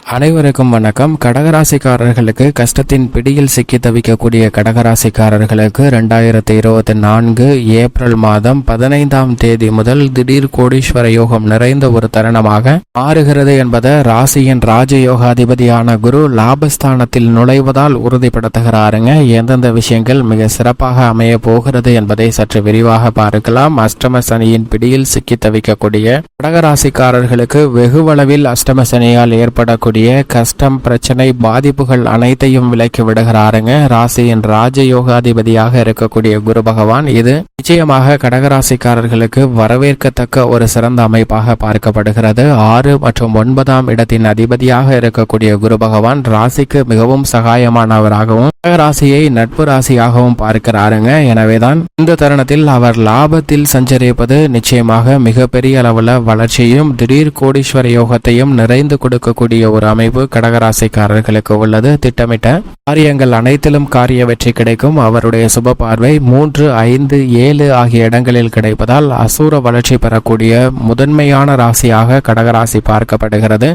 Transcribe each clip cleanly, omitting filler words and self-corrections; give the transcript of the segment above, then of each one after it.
அனைவருக்கும் வணக்கம். கடகராசிக்காரர்களுக்கு கஷ்டத்தின் பிடியில் சிக்கி தவிக்கக்கூடிய கடகராசிக்காரர்களுக்கு 2024 ஏப்ரல் மாதம் 15ஆம் தேதி முதல் திடீர் கோடீஸ்வர யோகம் நிறைந்த ஒரு தருணமாக மாறுகிறது என்பதை ராசியின் ராஜயோகாதிபதியான குரு லாபஸ்தானத்தில் நுழைவதால் உறுதிப்படுத்துகிறாருங்க. எந்தெந்த விஷயங்கள் மிக சிறப்பாக அமைய போகிறது என்பதை சற்று விரிவாக பார்க்கலாம். அஷ்டம சனியின் பிடியில் சிக்கி தவிக்கக்கூடிய கடகராசிக்காரர்களுக்கு வெகுவளவில் அஷ்டம சனியால் ஏற்படக்கூடிய கஷ்டம், பிரச்சனை, பாதிப்புகள் அனைத்தையும் விலக்கி விடுகிறாருங்க. ராசியின் ராஜயோகாதிபதியாக இருக்கக்கூடிய குரு பகவான் இது நிச்சயமாக கடகராசிக்காரர்களுக்கு வரவேற்கத்தக்க ஒரு சிறந்த அமைப்பாக பார்க்கப்படுகிறது. 6 மற்றும் 9ஆம் இடத்தின் அதிபதியாக இருக்கக்கூடிய குரு பகவான் ராசிக்கு மிகவும் சகாயமானவராகவும் கடகராசியை நட்பு ராசியாகவும் பார்க்கிறாருங்க. எனவேதான் இந்த தருணத்தில் அவர் லாபத்தில் சஞ்சரிப்பது நிச்சயமாக மிகப்பெரிய அளவுல வளர்ச்சியும் திடீர் கோடீஸ்வர யோகத்தையும் நிறைந்து கொடுக்கக்கூடிய ஒரு அமைப்பு கடகராசிக்காரர்களுக்கு உள்ளது. திட்டமிட்ட காரியங்கள் அனைத்திலும் காரிய வெற்றி கிடைக்கும். அவருடைய சுப பார்வை 3, 5, 7 ஆகிய இடங்களில் கிடைப்பதால் அசூர வளர்ச்சி பெறக்கூடிய முதன்மையான ராசியாக கடகராசி பார்க்கப்படுகிறது.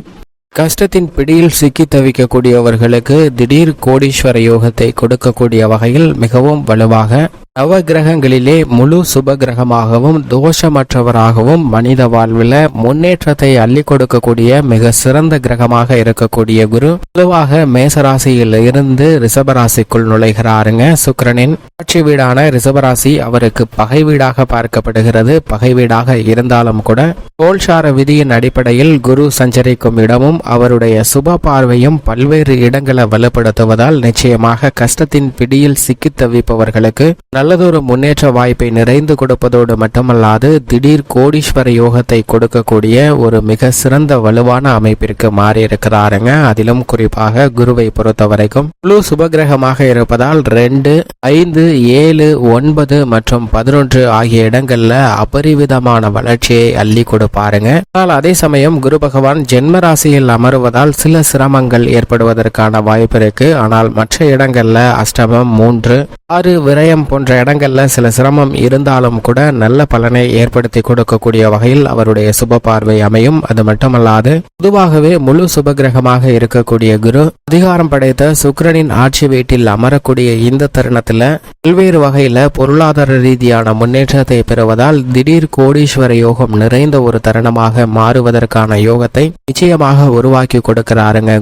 கஷ்டத்தின் பிடியில் சிக்கி தவிக்கக்கூடியவர்களுக்கு திடீர் கோடீஸ்வர யோகத்தை கொடுக்கக்கூடிய வகையில் மிகவும் வலுவாக நவகிரகங்களிலே முழு சுப கிரகமாகவும் தோஷமற்றவராகவும் மனித வாழ்வில் முன்னேற்றத்தை அள்ளி கொடுக்கக்கூடிய மிக சிறந்த கிரகமாக இருக்கக்கூடிய குரு பொதுவாக மேசராசியில் இருந்து ரிஷபராசிக்குள் நுழைகிறாருங்க. சுக்கிரனின் ஆட்சி வீடான ரிஷபராசி அவருக்கு பகை வீடாக பார்க்கப்படுகிறது. பகை வீடாக இருந்தாலும் கூட கோல்சார விதியின் அடிப்படையில் குரு சஞ்சரிக்கும் இடமும் அவருடைய சுப பார்வையும் பல்வேறு இடங்களை வலுப்படுத்துவதால் நிச்சயமாக கஷ்டத்தின் பிடியில் சிக்கி தவிப்பவர்களுக்கு நல்லதொரு முன்னேற்ற வாய்ப்பை நிறைந்து கொடுப்பதோடு மட்டுமல்லாது திடீர் கோடீஸ்வர யோகத்தை கொடுக்கக்கூடிய ஒரு மிக சிறந்த வலுவான அமைப்பிற்கு மாறியிருக்கிறாருங்க. அதிலும் குறிப்பாக குருவை பொறுத்த வரைக்கும் முழு சுபகிரகமாக இருப்பதால் 2, 5, 7, 9 மற்றும் 11 ஆகிய இடங்கள்ல அபரிவிதமான வளர்ச்சியை அள்ளி கொடுப்பாருங்க. ஆனால் அதே சமயம் குரு பகவான் ஜென்ம ராசியில் அமருவதால் சில சிரமங்கள் ஏற்படுவதற்கான வாய்ப்பு இருக்கு. ஆனால் மற்ற இடங்கள்ல அஷ்டமம், 3, 6 விரயம் போன்ற இடங்கள்ல சில சிரமம் இருந்தாலும் கூட நல்ல பலனை ஏற்படுத்தி கொடுக்கக்கூடிய வகையில் அவருடைய சுப பார்வை அமையும். அது மட்டுமல்லாது பொதுவாகவே முழு சுபகிரகமாக இருக்கக்கூடிய குரு அதிகாரம் படைத்த சுக்கிரனின் ஆட்சி வீட்டில் அமரக்கூடிய இந்த தருணத்துல பல்வேறு வகையில பொருளாதார ரீதியான முன்னேற்றத்தை பெறுவதால் திடீர் கோடீஸ்வர யோகம் நிறைந்த ஒரு தருணமாக மாறுவதற்கான யோகத்தை நிச்சயமாக உருவாக்கி கொடுக்கிறாருங்க.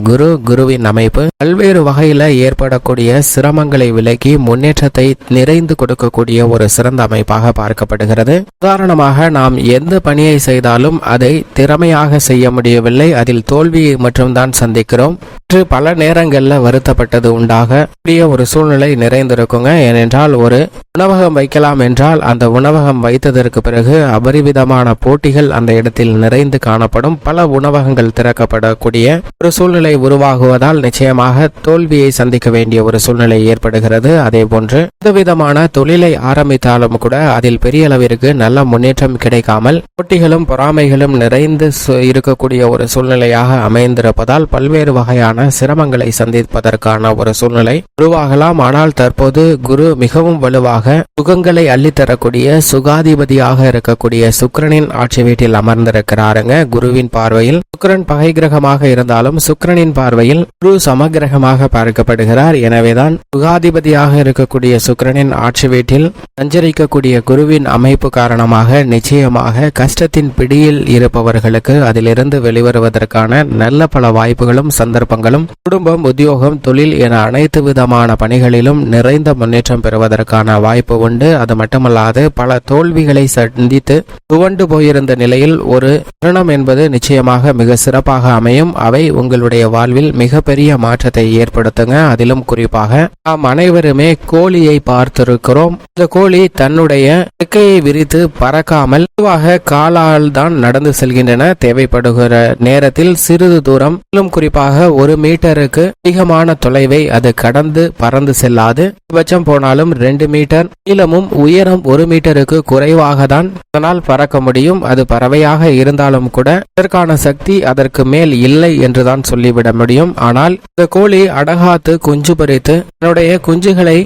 குருவின் அமைப்பு பல்வேறு வகையில ஏற்படக்கூடிய சிரமங்களை விலக்கி முன்னேற்றத்தை நிறைந்து கொடுக்கக்கூடிய ஒரு சிறந்த அமைப்பாக பார்க்கப்படுகிறது. உதாரணமாக நாம் எந்த பணியை செய்தாலும் அதை திறமையாக செய்ய முடியவில்லை, அதில் தோல்வியை மட்டும்தான் சந்திக்கிறோம் என்று பல நேரங்களில் வருத்தப்பட்டது உண்டாக ஒரு சூழ்நிலை நிறைந்திருக்குங்க. ஏனென்றால் ஒரு உணவகம் வைக்கலாம் என்றால் அந்த உணவகம் வைத்ததற்கு பிறகு அபரிவிதமான போட்டிகள் அந்த இடத்தில் நிறைந்து காணப்படும். பல உணவகங்கள் திறக்கப்படக்கூடிய ஒரு சூழ்நிலை உருவாகுவதால் நிச்சயமாக தோல்வியை சந்திக்க வேண்டிய ஒரு சூழ்நிலை ஏற்படுகிறது. அதே போன்று விதமான தொழிலை ஆரம்பித்தாலும் கூட அதில் பெரிய அளவிற்கு நல்ல முன்னேற்றம் கிடைக்காமல் போட்டிகளும் பொறாமைகளும் நிறைந்து இருக்கக்கூடிய ஒரு சூழ்நிலையாக அமைந்திருப்பதால் பல்வேறு வகையான சிரமங்களை சந்திப்பதற்கான ஒரு சூழ்நிலை உருவாகலாம். ஆனால் தற்போது குரு மிகவும் வலுவாக சுகங்களை அள்ளித்தரக்கூடிய சுகாதிபதியாக இருக்கக்கூடிய சுக்கிரனின் ஆட்சி வீட்டில் அமர்ந்திருக்கிறாருங்க. குருவின் பார்வையில் சுக்கிரன் பகை கிரகமாக இருந்தாலும் சுக்கிரனின் பார்வையில் குரு சமகிரகமாக பார்க்கப்படுகிறார். எனவேதான் சுகாதிபதியாக இருக்கக்கூடிய சுக்கிரனின் ஆட்சி வீட்டில் சஞ்சரிக்கக்கூடிய குருவின் அமைப்பு காரணமாக நிச்சயமாக கஷ்டத்தின் பிடியில் இருப்பவர்களுக்கு அதிலிருந்து வெளிவருவதற்கான நல்ல பல வாய்ப்புகளும் சந்தர்ப்பங்களும் குடும்பம், உத்தியோகம், தொழில் என அனைத்து விதமான பணிகளிலும் நிறைந்த முன்னேற்றம் பெறுவதற்கான வாய்ப்பு உண்டு. அது மட்டுமல்லாது பல தோல்விகளை சந்தித்து துவண்டு போயிருந்த நிலையில் ஒரு தருணம் என்பது நிச்சயமாக மிக சிறப்பாக அமையும். அவை உங்களுடைய வாழ்வில் மிகப்பெரிய மாற்றத்தை ஏற்படுத்துங்க. அதிலும் குறிப்பாக நாம் அனைவருமே கோழியை பார்த்திருக்கிறோம். இந்த கோழி தன்னுடைய இறக்கையை விரித்து பறக்காமல் பொதுவாக காலால் தான் நடந்து செல்கின்றன. தேவைப்படுகிற நேரத்தில் சிறிது தூரம், குறிப்பாக 1 மீட்டருக்கு அதிகமான தொலைவை அது கடந்து பறந்து செல்லாது. அதிகபட்சம் போனாலும் 2 மீட்டர் நீளமும் உயரம் 1 மீட்டருக்கு குறைவாக தான் அதனால் பறக்க முடியும். அது பறவையாக இருந்தாலும் கூட அதற்கான சக்தி அதற்கு மேல் இல்லை என்றுதான் சொல்லிவிட முடியும். ஆனால் இந்த கோழி அடகாத்து குஞ்சு பறித்து தன்னுடைய குஞ்சுகளை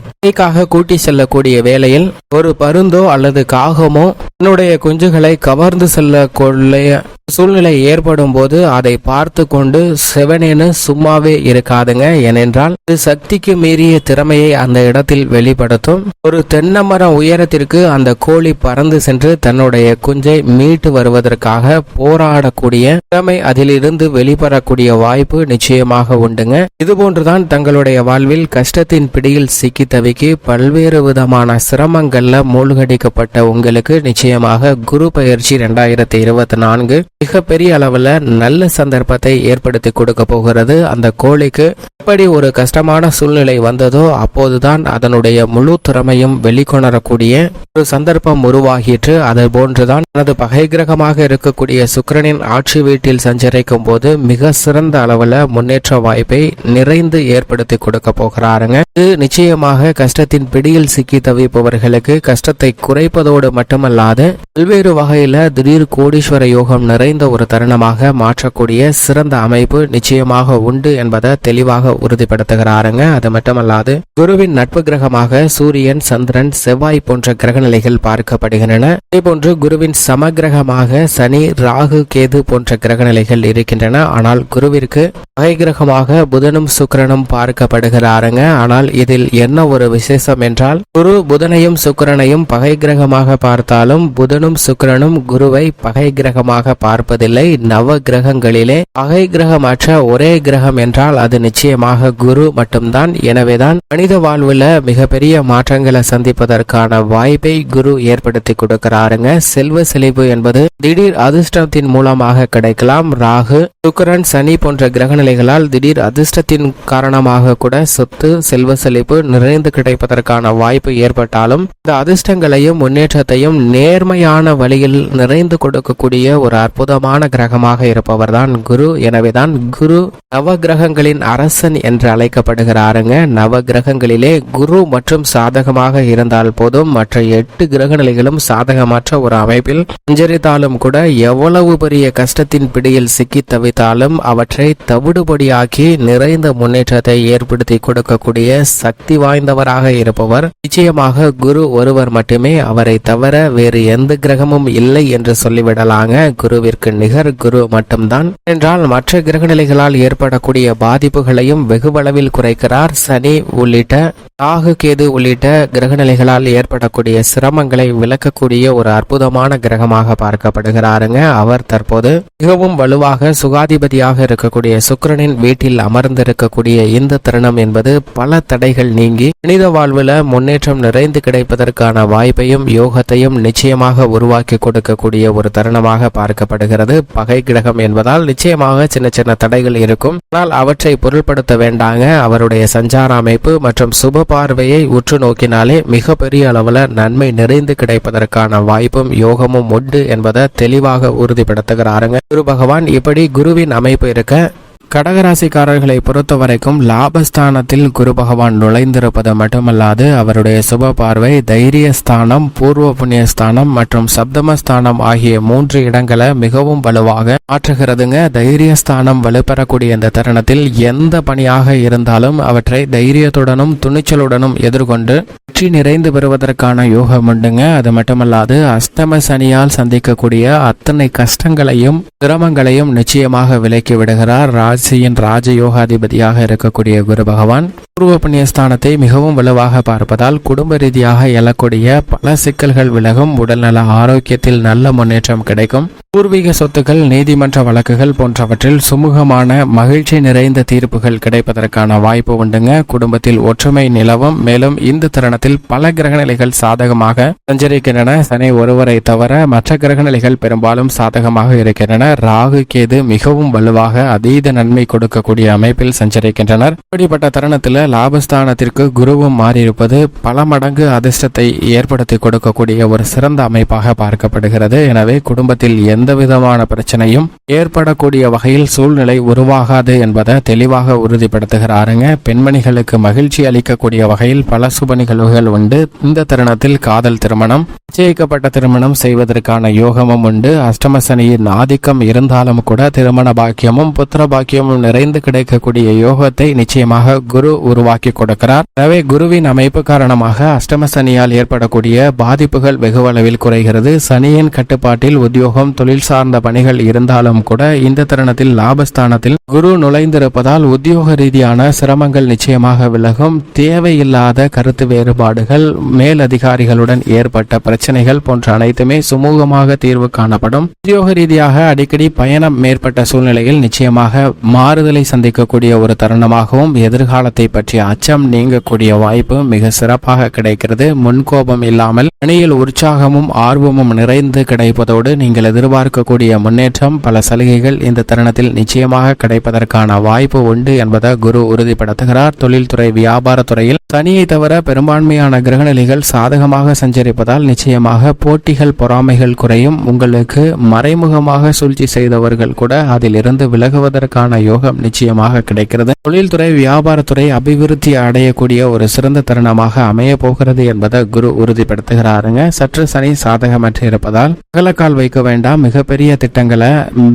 கூட்டி செல்லக்கூடிய வேளையில் ஒரு பருந்தோ அல்லது காகமோ தன்னுடைய குஞ்சுகளை கவர்ந்து செல்லக்கூடிய சூழ்நிலை ஏற்படும் போது அதை பார்த்து கொண்டு செவனேன்னு சும்மாவே இருக்காதுங்க. ஏனென்றால் இது சக்திக்கு மீறிய திறமையை அந்த இடத்தில் வெளிப்படுத்தும். ஒரு தென்னமரம் உயரத்திற்கு அந்த கோழி பறந்து சென்று தன்னுடைய குஞ்சை மீட்டு வருவதற்காக போராடக்கூடிய திறமை அதிலிருந்து வெளிப்படக்கூடிய வாய்ப்பு நிச்சயமாக உண்டுங்க. இதுபோன்றுதான் தங்களுடைய வாழ்வில் கஷ்டத்தின் பிடியில் சிக்கி தவிக்கி பல்வேறு விதமான சிரமங்கள்ல மூழ்கடிக்கப்பட்ட உங்களுக்கு நிச்சயமாக குரு பயிற்சி 2024 மிகப்பெரிய அளவுல நல்ல சந்தர்ப்பத்தை ஏற்படுத்தி கொடுக்க போகிறது. அந்த கோழிக்கு எப்படி ஒரு கஷ்டமான சூழ்நிலை வந்ததோ அப்போதுதான் அதனுடைய முழு திறமையும் வெளிக்கொணரக்கூடிய ஒரு சந்தர்ப்பம் உருவாகிற்று. அது போன்றுதான் தனது பகை கிரகமாக இருக்கக்கூடிய சுக்கிரனின் ஆட்சி வீட்டில் சஞ்சரிக்கும் போது மிக சிறந்த அளவுல முன்னேற்ற வாய்ப்பை நிறைந்து ஏற்படுத்தி கொடுக்க போகிறாருங்க. இது நிச்சயமாக கஷ்டத்தின் பிடியில் சிக்கி தவிப்பவர்களுக்கு கஷ்டத்தை குறைப்பதோடு மட்டுமல்லாது பல்வேறு வகையில திடீர் கோடீஸ்வர யோகம் நிறைந்த ஒரு தருணமாக மாற்றக்கூடிய சிறந்த அமைப்பு நிச்சயமாக உண்டு என்பதை தெளிவாக உறுதிப்படுத்துகிறாருங்க. அது மட்டுமல்லாது குருவின் நட்பு கிரகமாக சூரியன், சந்திரன், செவ்வாய் போன்ற கிரகநிலைகள் பார்க்கப்படுகின்றன. அதே போன்று குருவின் சமகிரகமாக சனி, ராகு, கேது போன்ற கிரகநிலைகள் இருக்கின்றன. ஆனால் குருவிற்கு பகை கிரகமாக புதனும் சுக்கிரனும் பார்க்கப்படுகிறாருங்க. ஆனால் இதில் என்ன ஒரு விசேஷம் என்றால் குரு புதனையும் சுக்கிரனையும் பகை கிரகமாக பார்த்தாலும் புதனும் சுக்கிரனும் குருவை பகை கிரகமாக பார்ப்பதில்லை. நவ கிரகங்களிலே பகை கிரகமற்ற ஒரே கிரகம் என்றால் அது நிச்சயமாக குரு மட்டும்தான். எனவேதான் மனித வாழ்வுல மிகப்பெரிய மாற்றங்களை சந்திப்பதற்கான வாய்ப்பை குரு ஏற்படுத்தி கொடுக்கிறாருங்க. செல்வ செழிப்பு என்பது திடீர் அதிர்ஷ்டத்தின் மூலமாக கிடைக்கலாம். ராகு, சுக்கிரன், சனி போன்ற கிரகநிலைகளால் திடீர் அதிர்ஷ்டத்தின் காரணமாக கூட சொத்து, செல்வ செழிப்பு நிறைந்து கிடைப்பதற்கான வாய்ப்பு ஏற்பட்டாலும் இந்த அதிர்ஷ்டங்களையும் முன்னேற்றத்தையும் நேர்மையான வழியில் நிறைந்து கொடுக்கக்கூடிய ஒரு அற்புதமான கிரகமாக இருப்பவர் தான் குரு. எனவேதான் குரு நவ கிரகங்களின் அரசன் என்று அழைக்கப்படுகிறாருங்க. நவ கிரகங்களிலே குரு மற்றும் சாதகமாக இருந்தால் போதும், மற்ற 8 கிரகநிலைகளும் சாதகமற்ற ஒரு அமைப்பில் சஞ்சரித்தாலும் கூட எவ்வளவு பெரிய கஷ்டத்தின் பிடியில் சிக்கி தவித்தாலும் அவற்றை தவிடுபடியாக்கி நிறைந்த முன்னேற்றத்தை ஏற்படுத்தி கொடுக்கக்கூடிய சக்தி வாய்ந்தவராக இருப்பவர் நிச்சயமாக குரு ஒருவர் மட்டுமே. அவரை தவிர வேறு எந்த கிரகமும் இல்லை என்று சொல்லிவிடலாங்க. குருவிற்கு நிகர் குரு மட்டும்தான். என்றால் மற்ற கிரகநிலைகளால் ஏற்படக்கூடிய பாதிப்புகளையும் வெகுவளவில் குறைக்கிறார். சனி உள்ளிட்ட ராகு, கேது உள்ளிட்ட கிரகநிலைகளால் ஏற்படக்கூடிய சிரமங்களை விளக்கக்கூடிய ஒரு அற்புதமான கிரகமாக பார்க்கப்படுகிறாருங்க. அவர் தற்போது மிகவும் வலுவாக சுகாதிபதியாக இருக்கக்கூடிய சுக்கிரனின் வீட்டில் அமர்ந்திருக்கக்கூடிய இந்த தருணம் என்பது பல தடைகள் நீங்கி மனித வாழ்வுல முன்னேற்றம் நிறைந்து கிடைப்பதற்கான வாய்ப்பையும் யோகத்தையும் நிச்சயமாக உருவாக்கி கொடுக்கக்கூடிய ஒரு தருணமாக பார்க்கப்படுகிறது. பகை கிரகம் என்பதால் நிச்சயமாக சின்ன சின்ன தடைகள் இருக்கும். ஆனால் அவற்றை பொருள்படுத்த வேண்டாங்க. அவருடைய சஞ்சார அமைப்பு மற்றும் சுப பார்வையை உற்று நோக்கினாலே மிக பெரிய அளவுல நன்மை நிறைந்து கிடைப்பதற்கான வாய்ப்பும் யோகமும் உண்டு என்பதை தெளிவாக உறுதிப்படுத்துகிறாருங்க. குரு பகவான் இப்படி குருவின் அமைப்பு இருக்க கடகராசிக்காரர்களை பொறுத்த வரைக்கும் லாபஸ்தானத்தில் குரு பகவான் நுழைந்திருப்பது மட்டுமல்லாது அவருடைய சுப பார்வை தைரியஸ்தானம், பூர்வ புண்ணியஸ்தானம் மற்றும் சப்தமஸ்தானம் ஆகிய 3 இடங்களை மிகவும் வலுவாக மாற்றுகிறதுங்க. தைரியஸ்தானம் வலுப்பெறக்கூடிய இந்த தருணத்தில் எந்த பணியாக இருந்தாலும் அவற்றை தைரியத்துடனும் துணிச்சலுடனும் எதிர்கொண்டு வெற்றி நிறைந்து பெறுவதற்கான யோகம் உண்டுங்க. அது மட்டுமல்லாது அஷ்டம சனியால் சந்திக்கக்கூடிய அத்தனை கஷ்டங்களையும் சிரமங்களையும் நிச்சயமாக விலக்கி விடுகிறார். ராசியின் ராஜயோகாதிபதியாக இருக்கக்கூடிய குரு பகவான் பூர்வ புண்ணியஸ்தானத்தை மிகவும் வலுவாக பார்ப்பதால் குடும்ப ரீதியாக எழக்கூடிய பல சிக்கல்கள் விலகும். உடல்நல ஆரோக்கியத்தில் நல்ல முன்னேற்றம் கிடைக்கும். பூர்வீக சொத்துக்கள், நீதிமன்ற வழக்குகள் போன்றவற்றில் சுமூகமான மகிழ்ச்சி நிறைந்த தீர்ப்புகள் கிடைப்பதற்கான வாய்ப்பு உண்டுங்க. குடும்பத்தில் ஒற்றுமை நிலவும். மேலும் இந்த தருணத்தில் பல கிரகநிலைகள் சாதகமாக சஞ்சரிக்கின்றன. சனி ஒருவரை தவிர மற்ற கிரகநிலைகள் பெரும்பாலும் சாதகமாக இருக்கின்றன. ராகு, கேது மிகவும் வலுவாக அதீத நன்மை கொடுக்கக்கூடிய அமைப்பில் சஞ்சரிக்கின்றனர். இப்படிப்பட்ட தருணத்தில் லாபஸ்தானத்திற்கு குருவும் மாறியிருப்பது பல மடங்கு அதிர்ஷ்டத்தை ஏற்படுத்தி கொடுக்கக்கூடிய ஒரு சிறந்த அமைப்பாக பார்க்கப்படுகிறது. எனவே குடும்பத்தில் எந்த விதமான பிரச்சனையும் ஏற்படக்கூடிய வகையில் சூழ்நிலை உருவாகாது என்பதை தெளிவாக உறுதிப்படுத்துகிறாருங்க. பெண்மணிகளுக்கு மகிழ்ச்சி அளிக்கக்கூடிய வகையில் பல சுப நிகழ்வுகள் உண்டு. இந்த தருணத்தில் காதல் திருமணம், நிச்சயிக்கப்பட்ட திருமணம் செய்வதற்கான யோகமும் உண்டு. அஷ்டம சனியின் ஆதிக்கம் இருந்தாலும் கூட திருமண பாக்கியமும் புத்திர பாக்கியமும் நிறைந்து கிடைக்கக்கூடிய யோகத்தை நிச்சயமாக குரு உருவாக்கி கொடுக்கிறார். எனவே குருவின் அமைப்பு காரணமாக அஷ்டம சனியால் ஏற்படக்கூடிய பாதிப்புகள் வெகுவளவில் குறைகிறது. சனியின் கட்டுப்பாட்டில் உத்தியோகம், தொழில் சார்ந்த பணிகள் இருந்தாலும் கூட இந்த தருணத்தில் லாபஸ்தானத்தில் குரு நுழைந்திருப்பதால் உத்தியோக ரீதியான சிரமங்கள் நிச்சயமாக விலகும். தேவையில்லாத கருத்து வேறுபாடுகள், மேலதிகாரிகளுடன் ஏற்பட்ட பிரச்சனைகள் போன்ற அனைத்துமே சுமூகமாக தீர்வு காணப்படும். உத்தியோக ரீதியாக அடிக்கடி பயணம் மேற்பட்ட சூழ்நிலையில் நிச்சயமாக மாறுதலை சந்திக்கக்கூடிய ஒரு தருணமாகவும் எதிர்காலத்தை பற்றிய அச்சம் நீங்கக்கூடிய வாய்ப்பு மிக சிறப்பாக கிடைக்கிறது. முன்கோபம் இல்லாமல் பணியில் உற்சாகமும் ஆர்வமும் நிறைந்து கிடைப்பதோடு நீங்கள் எதிர்பார்க்கக்கூடிய முன்னேற்றம், பல சலுகைகள் இந்த தருணத்தில் நிச்சயமாக கிடைப்பதற்கான வாய்ப்பு உண்டு என்பதை குரு உறுதிப்படுத்துகிறார். தொழில்துறை, வியாபாரத்துறையில் சனியை தவிர பெரும்பான்மையான கிரகநிலைகள் சாதகமாக சஞ்சரிப்பதால் நிச்சயமாக போட்டிகள், பொறாமைகள் குறையும். உங்களுக்கு மறைமுகமாக சூழ்ச்சி செய்தவர்கள் கூட அதில் இருந்து விலகுவதற்கான யோகம் நிச்சயமாக கிடைக்கிறது. தொழில்துறை, வியாபாரத்துறை அபிவிருத்தி அடையக்கூடிய ஒரு சிறந்த தருணமாக அமைய போகிறது என்பதை குரு உறுதிப்படுத்துகிறாருங்க. சற்று சனி சாதகமற்று இருப்பதால் அகலக்கால் வைக்க வேண்டாம். மிகப்பெரிய திட்டங்களை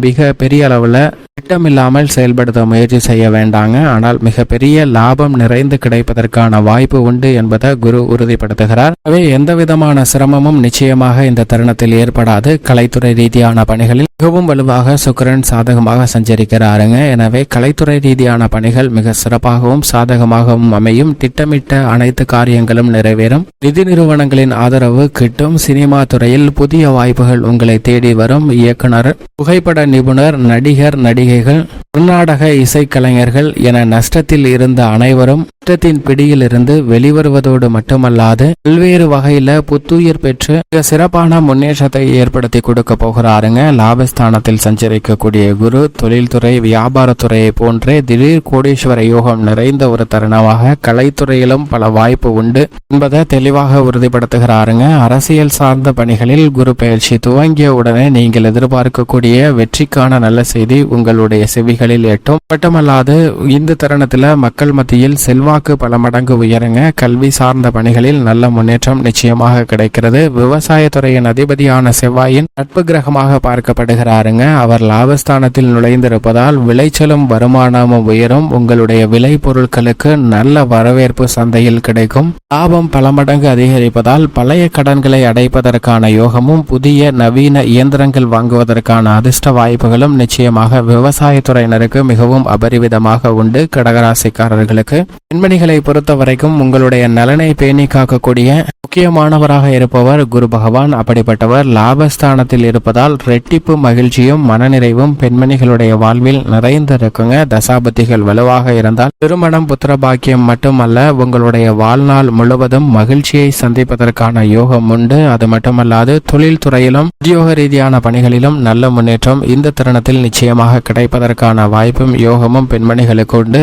மிக பெரிய அளவுல திட்டமில்லாமல் செயல்படுத்த முயற்சி செய்ய வேண்டாங்க. ஆனால் மிகப்பெரிய லாபம் நிறைந்து கிடைப்பதற்கான வாய்ப்பு உண்டு என்பதை குரு உறுதிப்படுத்துகிறார். எனவே எந்த விதமான சிரமமும் நிச்சயமாக இந்த தருணத்தில் ஏற்படாது. கலைத்துறை ரீதியான பணிகளில் மிகவும் வலுவாக சுக்கிரன் சாதகமாக சஞ்சரிக்கிறாருங்க. எனவே கலைத்துறை ரீதியான பணிகள் மிக சிறப்பாகவும் சாதகமாகவும் அமையும். திட்டமிட்ட அனைத்து காரியங்களும் நிறைவேறும். நிதி நிறுவனங்களின் ஆதரவு கிட்டும். சினிமா துறையில் புதிய வாய்ப்புகள் உங்களை தேடி வரும். இயக்குனர், புகைப்பட நிபுணர், நடிகர், நடிகைகள், கர்நாடக இசைக்கலைஞர்கள் என நஷ்டத்தில் இருந்த அனைவரும் நஷ்டத்தின் பிடியில் இருந்து வெளிவருவதோடு மட்டுமல்லாது பல்வேறு வகையில புத்துயிர் பெற்று மிக சிறப்பான முன்னேற்றத்தை ஏற்படுத்தி கொடுக்க போகிறாருங்க. லாபஸ்தானத்தில் சஞ்சரிக்கக்கூடிய குரு தொழில்துறை, வியாபாரத்துறையை போன்றே திடீர் கோடீஸ்வர யோகம் நிறைந்த ஒரு தருணமாக கலைத்துறையிலும் பல வாய்ப்பு உண்டு என்பதை தெளிவாக உறுதிப்படுத்துகிறாருங்க. அரசியல் சார்ந்த பணிகளில் குரு பயிற்சி துவங்கிய உடனே நீங்கள் எதிர்பார்க்கக்கூடிய வெற்றிக்கான நல்ல செய்தி உங்களுடைய செவிகளில் எட்டும். மட்டுமல்லாது இந்த தருணத்தில் மக்கள் மத்தியில் செல்வாக்கு பல மடங்கு உயருங்க. கல்வி சார்ந்த பணிகளில் நல்ல முன்னேற்றம் நிச்சயமாக கிடைக்கிறது. விவசாயத்துறையின் அதிபதியான செவ்வாயின் நட்பு கிரகமாக பார்க்கப்படுகிறாருங்க. அவர் லாபஸ்தானத்தில் நுழைந்திருப்பதால் விளைச்சலும் வருமானமும் உயரும். உங்களுடைய விலை பொருட்களுக்கு நல்ல வரவேற்பு சந்தையில் கிடைக்கும். லாபம் பல மடங்கு அதிகரிப்பதால் பழைய கடன்களை அடைப்பதற்கான யோகமும் புதிய நவீன இயந்திரங்கள் வாங்குவதற்கான அதிர்ஷ்ட வாய்ப்புகளும் நிச்சயமாக விவசாயத்துறையினருக்கு மிகவும் அபரிவிதமாக உண்டு. கடகராசிக்காரர்களுக்கு பெண்மணிகளை பொறுத்த வரைக்கும் உங்களுடைய நலனை பேணி காக்கக்கூடிய முக்கியமானவராக இருப்பவர் குரு பகவான். அப்படிப்பட்டவர் லாபஸ்தானத்தில் இருப்பதால் ரெட்டிப்பு மகிழ்ச்சியும் மனநிறைவும் பெண்மணிகளுடைய வாழ்வில் நிறைந்திருக்குங்க. தசாபதிகள் வலுவாக இருந்தால் திருமணம், புத்திர பாக்கியம் மட்டுமல்ல, உங்களுடைய வாழ்நாள் முழுவதும் மகிழ்ச்சியை சந்திப்பதற்கான யோகம் உண்டு. அது மட்டுமல்லாது தொழில் துறையிலும் உத்தியோக ரீதியான பணிகளிலும் நல்ல முன்னேற்றம் இந்த தருணத்தில் நிச்சயமாக கிடைப்பதற்கான வாய்ப்பும் யோகமும் பெண்மணிகளுக்கு உண்டு.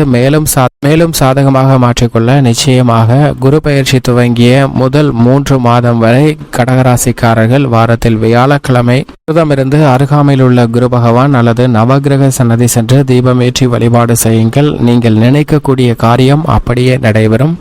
மேலும் சாதகமாக மாற்றிக்கொள்ள நிச்சயமாக குரு பயிற்சி துவங்கிய முதல் 3 மாதம் வரை கடகராசிக்காரர்கள் வாரத்தில் வியாழக்கிழமை விரதமிருந்து அருகாமையில் உள்ள குரு பகவான் அல்லது நவகிரக சன்னதி சென்று தீபமேற்றி வழிபாடு செய்யுங்கள். நீங்கள் நினைக்கக்கூடிய காரியம் அப்படியே நடைபெறும்.